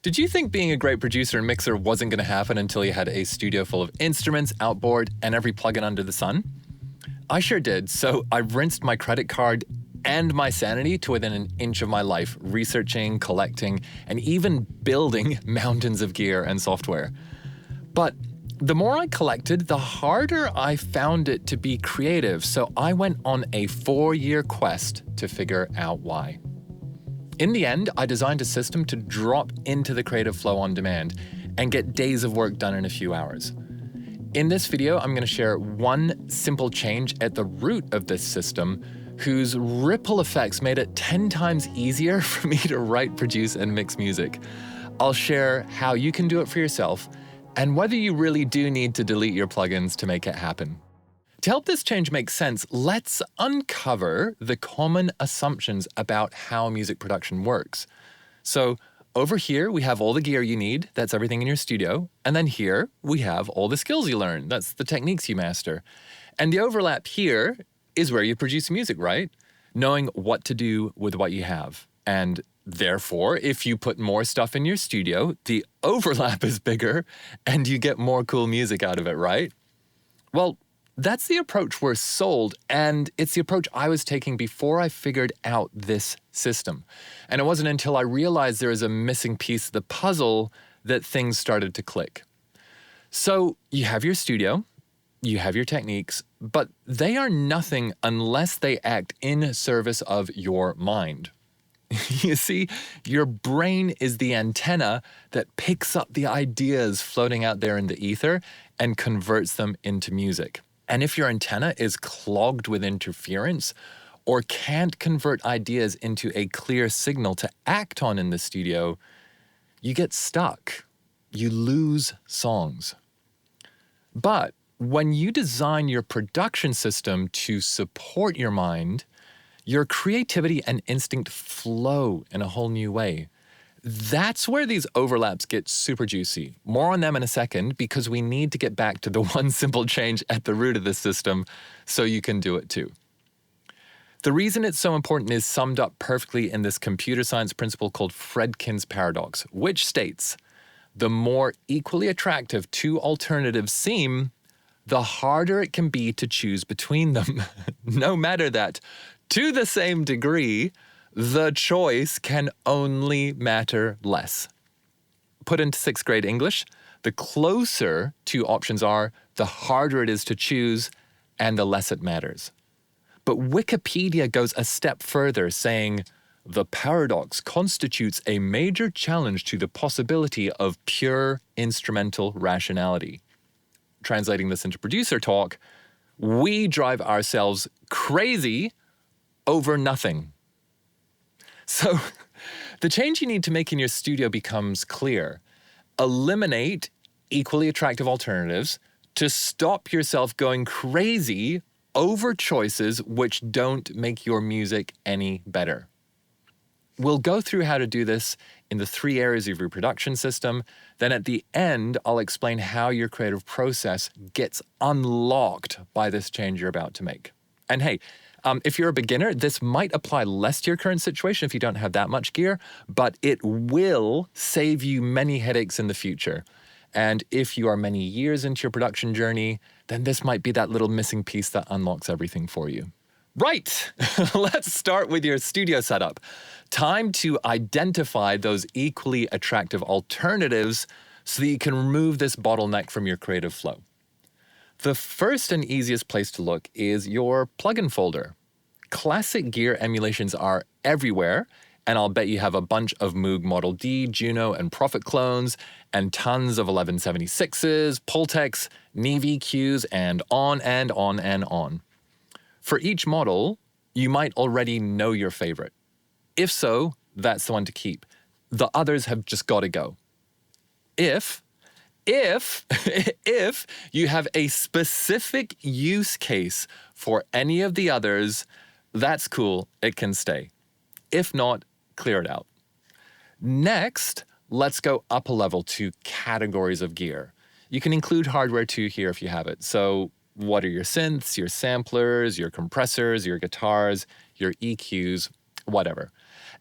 Did you think being a great producer and mixer wasn't going to happen until you had a studio full of instruments, outboard, and every plugin under the sun? I sure did, so I rinsed my credit card and my sanity to within an inch of my life, researching, collecting, and even building mountains of gear and software. But the more I collected, the harder I found it to be creative, so I went on a 4-year quest to figure out why. In the end, I designed a system to drop into the creative flow on demand and get days of work done in a few hours. In this video, I'm going to share one simple change at the root of this system whose ripple effects made it 10 times easier for me to write, produce, and mix music. I'll share how you can do it for yourself and whether you really do need to delete your plugins to make it happen. To help this change make sense, let's uncover the common assumptions about how music production works. So over here, we have all the gear you need. That's everything in your studio. And then here, we have all the skills you learn. That's the techniques you master. And the overlap here is where you produce music, right? Knowing what to do with what you have. And therefore, if you put more stuff in your studio, the overlap is bigger and you get more cool music out of it, right? Well, that's the approach we're sold, and it's the approach I was taking before I figured out this system. And it wasn't until I realized there was a missing piece of the puzzle that things started to click. So you have your studio, you have your techniques, but they are nothing unless they act in service of your mind. You see, your brain is the antenna that picks up the ideas floating out there in the ether and converts them into music. And if your antenna is clogged with interference or can't convert ideas into a clear signal to act on in the studio, you get stuck. You lose songs. But when you design your production system to support your mind, your creativity and instinct flow in a whole new way. That's where these overlaps get super juicy. More on them in a second, because we need to get back to the one simple change at the root of the system so you can do it too. The reason it's so important is summed up perfectly in this computer science principle called Fredkin's paradox, which states, the more equally attractive two alternatives seem, the harder it can be to choose between them. No matter that, to the same degree, the choice can only matter less. Put into 6th grade English, the closer two options are, the harder it is to choose and the less it matters. But Wikipedia goes a step further, saying, the paradox constitutes a major challenge to the possibility of pure instrumental rationality. Translating this into producer talk, we drive ourselves crazy over nothing. So the change you need to make in your studio becomes clear. Eliminate equally attractive alternatives to stop yourself going crazy over choices which don't make your music any better. We'll go through how to do this in the 3 areas of your production system. Then at the end, I'll explain how your creative process gets unlocked by this change you're about to make. And hey, if you're a beginner, this might apply less to your current situation if you don't have that much gear, but it will save you many headaches in the future. And if you are many years into your production journey, then this might be that little missing piece that unlocks everything for you. Right, let's start with your studio setup. Time to identify those equally attractive alternatives so that you can remove this bottleneck from your creative flow. The first and easiest place to look is your plugin folder. Classic gear emulations are everywhere, and I'll bet you have a bunch of Moog Model D, Juno, and Prophet clones, and tons of 1176s, Pultecs, Neve EQs, and on and on and on. For each model, you might already know your favorite. If so, that's the one to keep. The others have just got to go. If you have a specific use case for any of the others, that's cool, it can stay. If not, clear it out. Next, let's go up a level to categories of gear. You can include hardware too here if you have it. So what are your synths, your samplers, your compressors, your guitars, your EQs, whatever.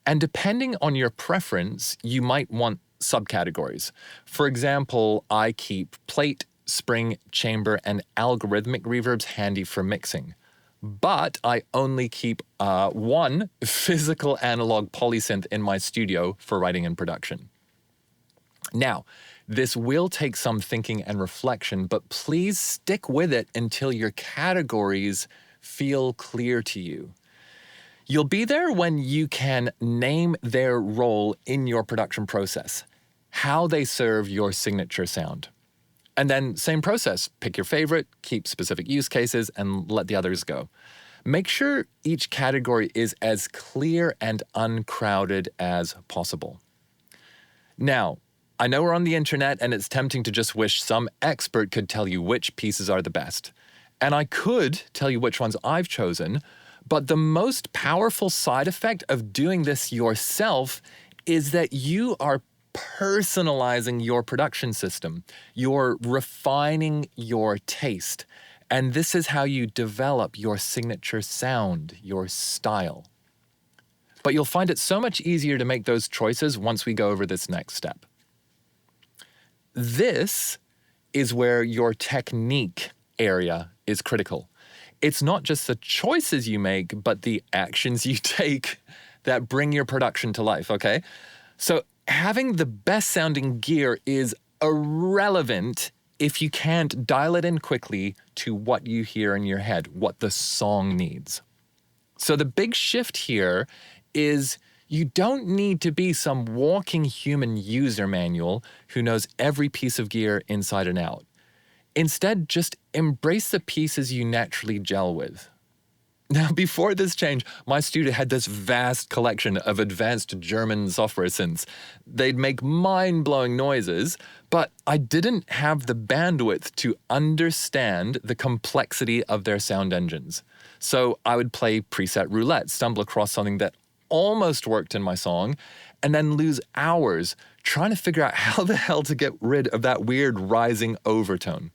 And depending on your preference, you might want subcategories. For example, I keep plate, spring, chamber, and algorithmic reverbs handy for mixing. But I only keep one physical analog polysynth in my studio for writing and production. Now, this will take some thinking and reflection, but please stick with it until your categories feel clear to you. You'll be there when you can name their role in your production process, how they serve your signature sound. And then same process, pick your favorite, keep specific use cases, and let the others go. Make sure each category is as clear and uncrowded as possible. Now, I know we're on the internet and it's tempting to just wish some expert could tell you which pieces are the best. And I could tell you which ones I've chosen, but the most powerful side effect of doing this yourself is that you are personalizing your production system. You're refining your taste. And this is how you develop your signature sound, your style. But you'll find it so much easier to make those choices once we go over this next step. This is where your technique area is critical. It's not just the choices you make, but the actions you take that bring your production to life, okay? So having the best sounding gear is irrelevant if you can't dial it in quickly to what you hear in your head, what the song needs. So the big shift here is you don't need to be some walking human user manual who knows every piece of gear inside and out. Instead, just embrace the pieces you naturally gel with. Now, before this change, my studio had this vast collection of advanced German software synths. They'd make mind-blowing noises, but I didn't have the bandwidth to understand the complexity of their sound engines. So I would play preset roulette, stumble across something that almost worked in my song, and then lose hours trying to figure out how the hell to get rid of that weird rising overtone.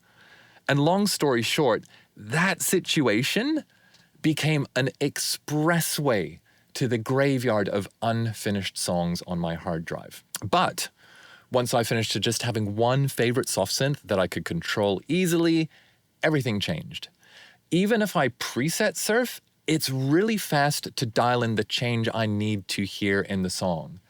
And long story short, that situation became an expressway to the graveyard of unfinished songs on my hard drive. But once I finished to just having one favorite soft synth that I could control easily, everything changed. Even if I preset surf, it's really fast to dial in the change I need to hear in the song.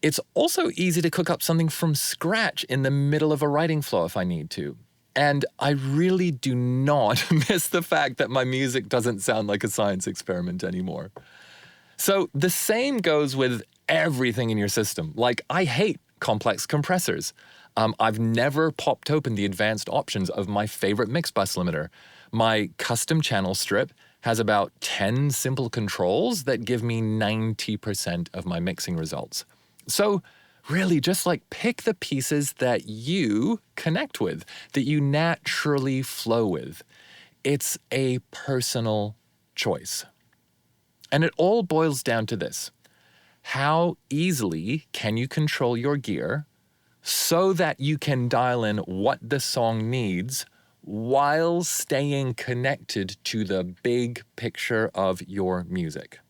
It's also easy to cook up something from scratch in the middle of a writing flow if I need to. And I really do not miss the fact that my music doesn't sound like a science experiment anymore. So the same goes with everything in your system. Like, I hate complex compressors. I've never popped open the advanced options of my favorite mix bus limiter. My custom channel strip has about 10 simple controls that give me 90% of my mixing results. So really, just like pick the pieces that you connect with, that you naturally flow with. It's a personal choice. And it all boils down to this. How easily can you control your gear so that you can dial in what the song needs while staying connected to the big picture of your music?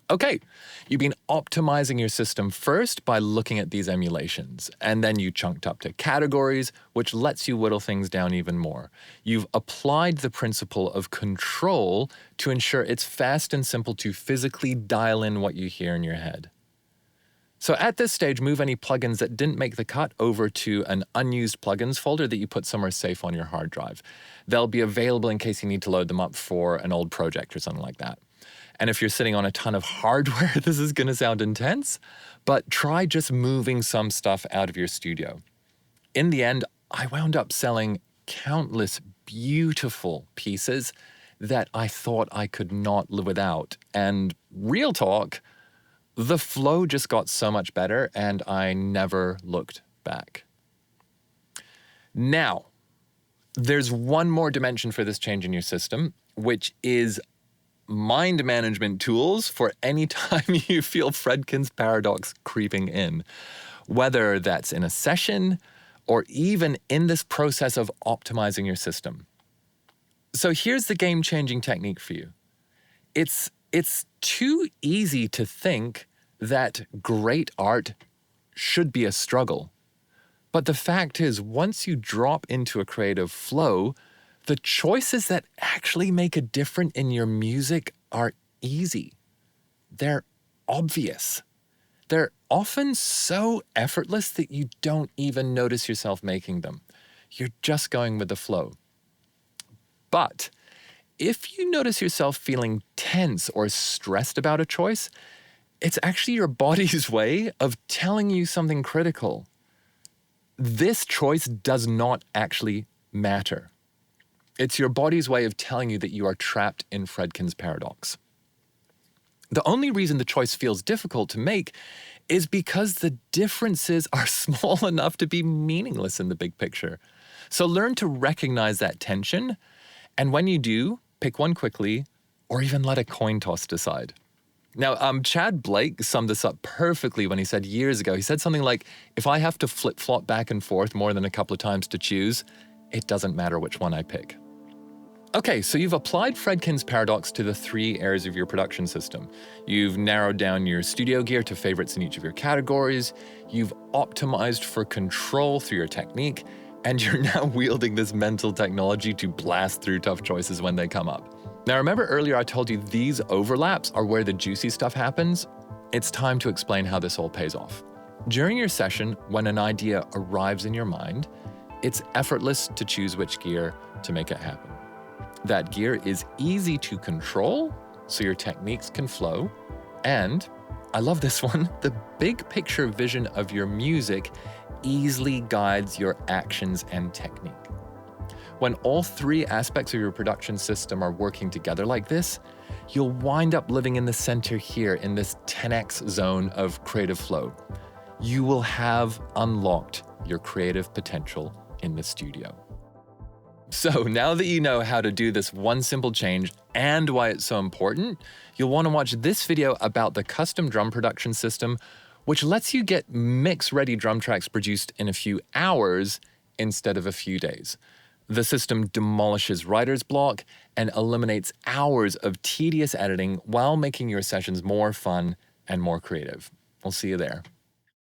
Okay, you've been optimizing your system first by looking at these emulations, and then you chunked up to categories, which lets you whittle things down even more. You've applied the principle of control to ensure it's fast and simple to physically dial in what you hear in your head. So at this stage, move any plugins that didn't make the cut over to an unused plugins folder that you put somewhere safe on your hard drive. They'll be available in case you need to load them up for an old project or something like that. And if you're sitting on a ton of hardware, this is going to sound intense, but try just moving some stuff out of your studio. In the end, I wound up selling countless beautiful pieces that I thought I could not live without. And real talk, the flow just got so much better and I never looked back. Now, there's one more dimension for this change in your system, which is mind management tools for any time you feel Fredkin's paradox creeping in, whether that's in a session or even in this process of optimizing your system. So here's the game-changing technique for you. It's too easy to think that great art should be a struggle. But the fact is, once you drop into a creative flow, the choices that actually make a difference in your music are easy. They're obvious. They're often so effortless that you don't even notice yourself making them. You're just going with the flow. But if you notice yourself feeling tense or stressed about a choice, it's actually your body's way of telling you something critical. This choice does not actually matter. It's your body's way of telling you that you are trapped in Fredkin's paradox. The only reason the choice feels difficult to make is because the differences are small enough to be meaningless in the big picture. So learn to recognize that tension, and when you do, pick one quickly, or even let a coin toss decide. Now, Chad Blake summed this up perfectly when he said years ago, he said something like, if I have to flip-flop back and forth more than a couple of times to choose, it doesn't matter which one I pick. Okay, so you've applied Fredkin's paradox to the 3 areas of your production system. You've narrowed down your studio gear to favorites in each of your categories, you've optimized for control through your technique, and you're now wielding this mental technology to blast through tough choices when they come up. Now, remember earlier I told you these overlaps are where the juicy stuff happens? It's time to explain how this all pays off. During your session, when an idea arrives in your mind, it's effortless to choose which gear to make it happen. That gear is easy to control, so your techniques can flow, and, I love this one, the big picture vision of your music easily guides your actions and technique. When all 3 aspects of your production system are working together like this, you'll wind up living in the center here in this 10x zone of creative flow. You will have unlocked your creative potential in the studio. So now that you know how to do this one simple change and why it's so important, you'll want to watch this video about the custom drum production system, which lets you get mix-ready drum tracks produced in a few hours instead of a few days. The system demolishes writer's block and eliminates hours of tedious editing while making your sessions more fun and more creative. We'll see you there.